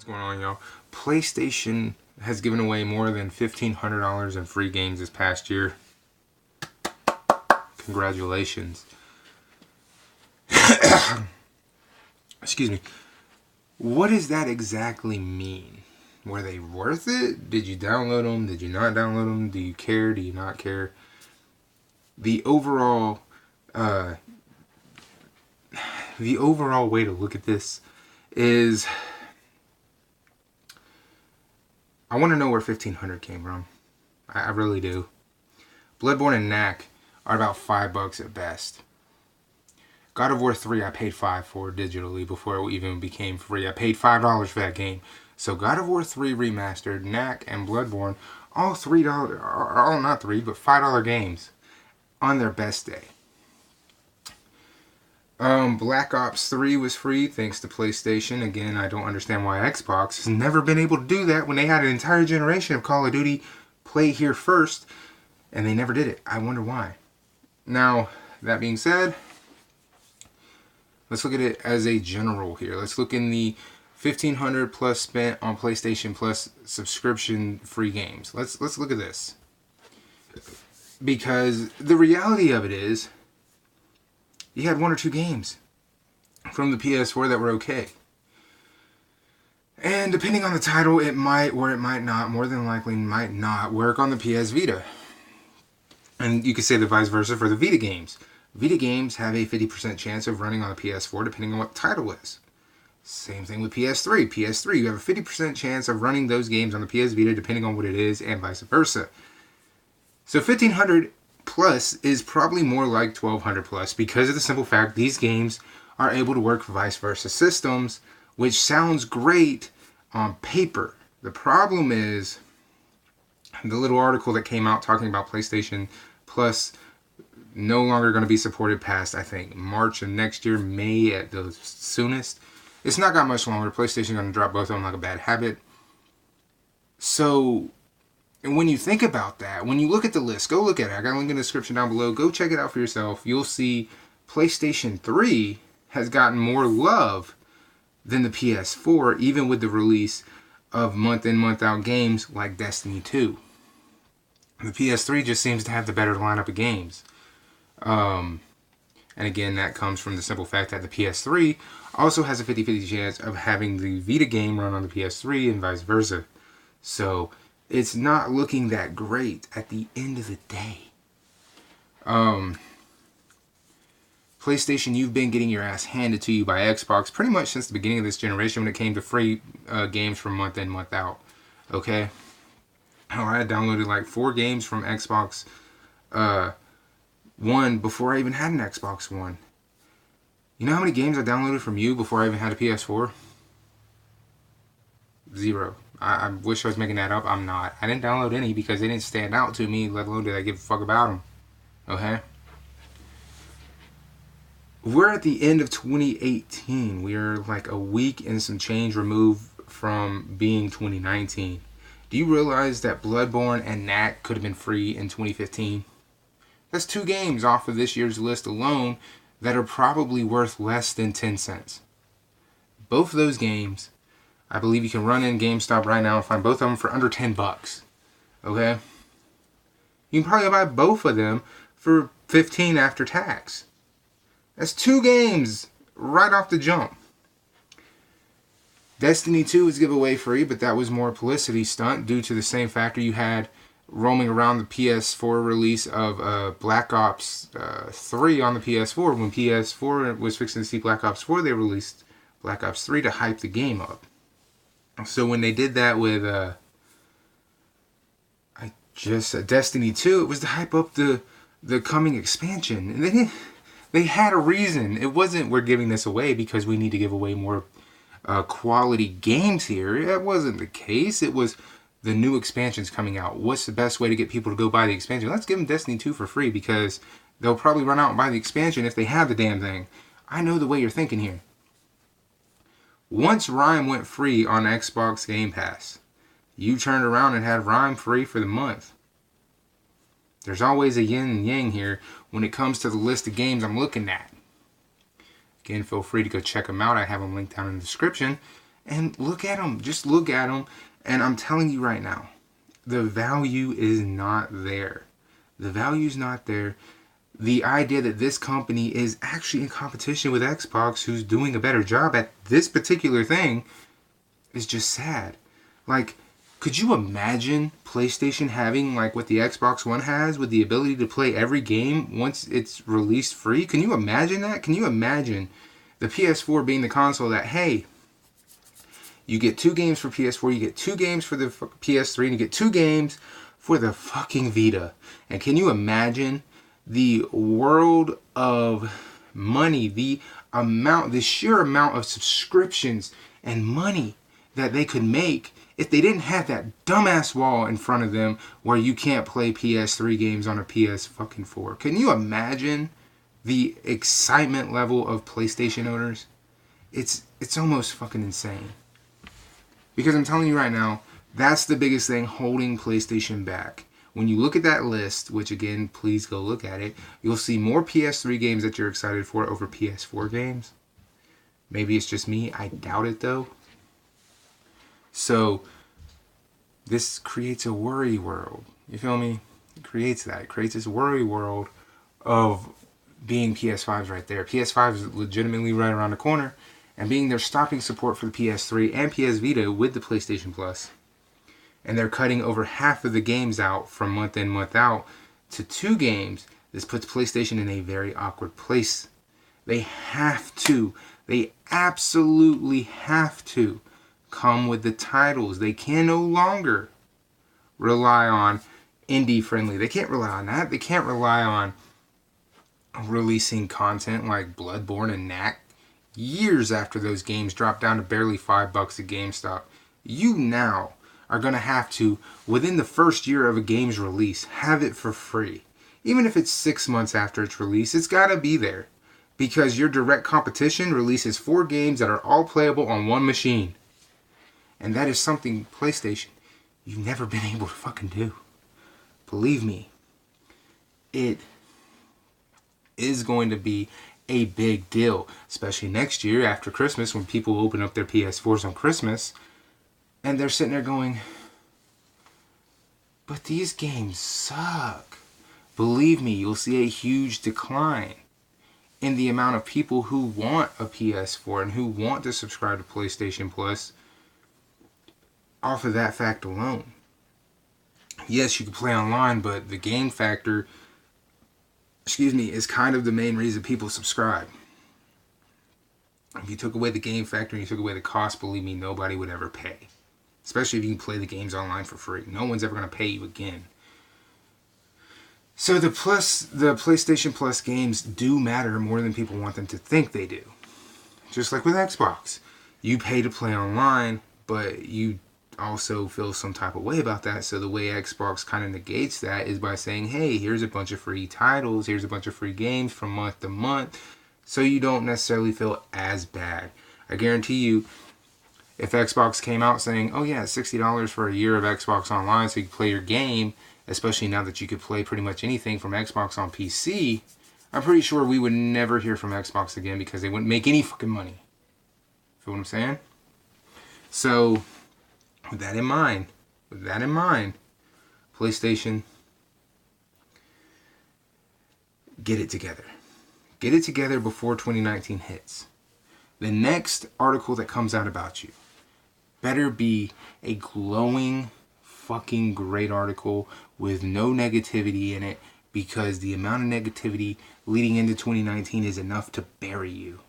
What's going on, y'all? PlayStation has given away more than $1,500 in free games this past year. Congratulations. Excuse me. What does that exactly mean? Were they worth it? Did you download them? Did you not download them? Do you care? Do you not care? The overall way to look at this is, I want to know where 1,500 came from. I really do. Bloodborne and Knack are about $5 at best. God of War 3 I paid $5 for digitally before it even became free. I paid $5 for that game. So God of War 3 Remastered, Knack, and Bloodborne, all $3, all not $3, but $5 games on their best day. Black Ops 3 was free thanks to PlayStation. Again, I don't understand why Xbox has never been able to do that when they had an entire generation of Call of Duty play here first, and they never did it. I wonder why. Now, that being said, let's look at it as a general here. Let's look in the $1,500 plus spent on PlayStation Plus subscription free games. Let's look at this. Because the reality of it is, you had one or two games from the PS4 that were okay. And depending on the title, it might or it might not, more than likely might not work on the PS Vita. And you could say the vice versa for the Vita games. Vita games have a 50% chance of running on the PS4 depending on what the title is. Same thing with PS3. PS3, you have a 50% chance of running those games on the PS Vita depending on what it is, and vice versa. So 1,500 plus is probably more like 1,200 plus because of the simple fact these games are able to work for vice versa systems, which sounds great on paper. The problem is the little article that came out talking about PlayStation Plus no longer going to be supported past, I think, March of next year, May at the soonest. It's not got much longer. PlayStation going to drop both of them like a bad habit. So, and when you think about that, when you look at the list, go look at it. I got a link in the description down below. Go check it out for yourself. You'll see PlayStation 3 has gotten more love than the PS4, even with the release of month in, month out games like Destiny 2. The PS3 just seems to have the better lineup of games. And again, that comes from the simple fact that the PS3 also has a 50-50 chance of having the Vita game run on the PS3 and vice versa. So it's not looking that great at the end of the day. PlayStation, you've been getting your ass handed to you by Xbox pretty much since the beginning of this generation when it came to free games from month in, month out. Okay? I had downloaded like 4 games from Xbox One before I even had an Xbox One. You know how many games I downloaded from you before I even had a PS4? 0. I wish I was making that up. I'm not. I didn't download any because they didn't stand out to me, let alone did I give a fuck about them. Okay? We're at the end of 2018. We're like a week and some change removed from being 2019. Do you realize that Bloodborne and Knack could have been free in 2015? That's 2 games off of this year's list alone that are probably worth less than 10 cents. Both of those games, I believe you can run in GameStop right now and find both of them for under $10. Okay? You can probably buy both of them for $15 after tax. That's 2 games right off the jump. Destiny 2 is giveaway free, but that was more a publicity stunt due to the same factor you had roaming around the PS4 release of Black Ops 3 on the PS4. When PS4 was fixing to see Black Ops 4, they released Black Ops 3 to hype the game up. So when they did that with Destiny 2, it was to hype up the coming expansion. And they had a reason. It wasn't we're giving this away because we need to give away more quality games here. That wasn't the case. It was the new expansions coming out. What's the best way to get people to go buy the expansion? Let's give them Destiny 2 for free because they'll probably run out and buy the expansion if they have the damn thing. I know the way you're thinking here. Once Rime went free on Xbox Game Pass, you turned around and had Rime free for the month. There's always a yin and yang here when it comes to the list of games I'm looking at. Again, feel free to go check them out. I have them linked down in the description. And look at them. Just look at them. And I'm telling you right now, the value is not there. The value is not there. The idea that this company is actually in competition with Xbox, who's doing a better job at this particular thing, is just sad. Like, could you imagine PlayStation having like what the Xbox One has, with the ability to play every game once it's released free? Can you imagine that? Can you imagine the PS4 being the console that, hey, you get 2 games for PS4, you get 2 games for the PS3, and you get 2 games for the fucking Vita. And can you imagine the world of money, the sheer amount of subscriptions and money that they could make if they didn't have that dumbass wall in front of them where you can't play PS3 games on a PS4? Can you imagine the excitement level of PlayStation owners? It's almost fucking insane. Because I'm telling you right now, that's the biggest thing holding PlayStation back. When you look at that list, which again, please go look at it, you'll see more PS3 games that you're excited for over PS4 games. Maybe it's just me. I doubt it though. So, this creates a worry world. You feel me? It creates that. It creates this worry world of being PS5's right there. PS5 is legitimately right around the corner. And being they're stopping support for the PS3 and PS Vita with the PlayStation Plus. And they're cutting over half of the games out from month in, month out to 2 games. This puts PlayStation in a very awkward place. They absolutely have to come with the titles. They can no longer rely on indie friendly. They can't rely on that. They can't rely on releasing content like Bloodborne and Knack years after those games dropped down to barely $5 at GameStop. You now are going to have to, within the first year of a game's release, have it for free. Even if it's 6 months after its release, it's got to be there. Because your direct competition releases 4 games that are all playable on one machine. And that is something, PlayStation, you've never been able to fucking do. Believe me, it is going to be a big deal, especially next year after Christmas when people open up their PS4s on Christmas and they're sitting there going, but these games suck. Believe me, you'll see a huge decline in the amount of people who want a PS4 and who want to subscribe to PlayStation Plus off of that fact alone. Yes, you can play online, but the game factor, is kind of the main reason people subscribe. If you took away the game factor and you took away the cost, believe me, nobody would ever pay. Especially if you can play the games online for free. No one's ever going to pay you again. So the PlayStation Plus games do matter more than people want them to think they do. Just like with Xbox. You pay to play online, but you also feel some type of way about that. So the way Xbox kind of negates that is by saying, hey, here's a bunch of free titles, here's a bunch of free games from month to month, so you don't necessarily feel as bad. I guarantee you, if Xbox came out saying, oh yeah, $60 for a year of Xbox Online so you can play your game, especially now that you could play pretty much anything from Xbox on PC, I'm pretty sure we would never hear from Xbox again because they wouldn't make any fucking money. Feel what I'm saying? So, with that in mind, PlayStation, get it together. Get it together before 2019 hits. The next article that comes out about you better be a glowing, fucking great article with no negativity in it, because the amount of negativity leading into 2019 is enough to bury you.